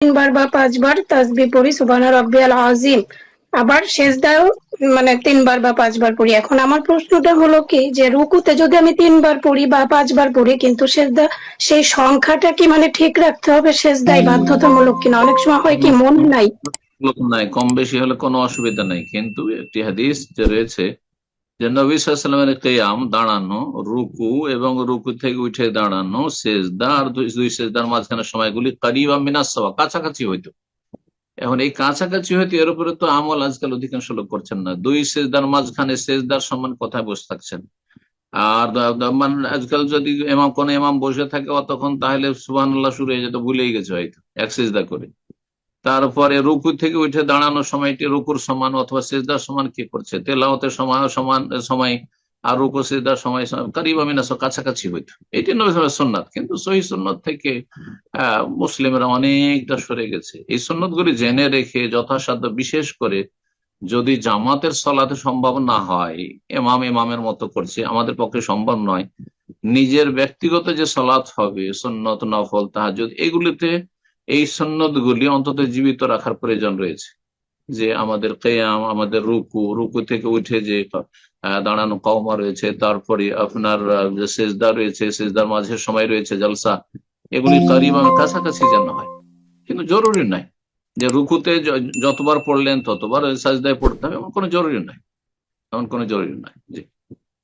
3 বার বা 5 বার তাসবিহ পড়ি সুবহানা রাব্বিয়াল আযীম, আবার সেজদাও মানে 3 বার বা 5 বার পড়ি। এখন আমার প্রশ্নটা হলো কি, যে রুকুতে যদি আমি 3 বার পড়ি বা 5 বার পড়ি, কিন্তু সেজদা সেই সংখ্যাটা কি মানে ঠিক রাখতে হবে সেজদায়, বাধ্যতামূলক কিনা? অনেক সময় হয় কি মনে নাই। নাই, কম বেশি হলে কোনো অসুবিধা নাই, কিন্তু একটি হাদিস যে রয়েছে যে নবী সাল্লাল্লাহু আলাইহি ওয়াসাল্লামের কিয়াম, দাঁড়ানো, রুকু এবং রুকু থেকে উঠে দাঁড়ানো, সেজদা আর দুই দুই সেজদার মাঝখানে সময়গুলি করিবা মিনাস সাওয়া, কাছাকাছি হইতো। এখন এই কাছাকাছি হইতো, এর উপরে তো আমল আজকাল অধিকাংশ লোক করছেন না। দুই সেজদার মাঝখানে সেজদার সমান কথায় বসে থাকছেন। আর আজকাল যদি কোন ইমাম বসে থাকে অতক্ষণ, তাহলে সুবহানাল্লাহ শুরু হয়ে যেত, ভুলেই গেছে হয়তো এক সেজদা করে। তারপরে রুকু থেকে উঠে দাঁড়ানোর সময়টি রুকুর সমান অথবা সিজদার সমান কি করছে, তেলাওয়াতের সময় সমান সময়, আর রুকু সিজদার সময় কারিবা মিনাস, কাছাকাছি হইতো। এটি নবী সাল্লাল্লাহু আলাইহি ওয়াসাল্লামের সুন্নাত, কিন্তু সহিহ সুন্নাত থেকে মুসলিমরা অনেকটা সরে গেছে। এই সুন্নাত গুলি জেনে রেখে যথাসাধ্য, বিশেষ করে যদি জামাতের সলাতে সম্ভব না হয়, ইমামের মতো করছে, আমাদের পক্ষে সম্ভব নয়, নিজের ব্যক্তিগত যে সলাত হবে, সুন্নত, নফল, তাহাজ্জুদ, এগুলিতে এই সুন্নত গুলি অন্তত জীবিত রাখার প্রয়োজন রয়েছে। যে আমাদের কিয়াম, আমাদের রুকু, রুকু থেকে উঠে যে দাঁড়ানো কওমা রয়েছে, তারপরে আপনার যে সেজদা রয়েছে, সেজদার মাঝে সময় রয়েছে জলসা, এগুলি করিব কাছাকাছি যেন হয়। কিন্তু জরুরি নাই যে রুকুতে যতবার পড়লেন ততবার সাজদায় পড়তে হবে, এমন কোনো জরুরি নাই, এমন কোনো জরুরি নাই। জি।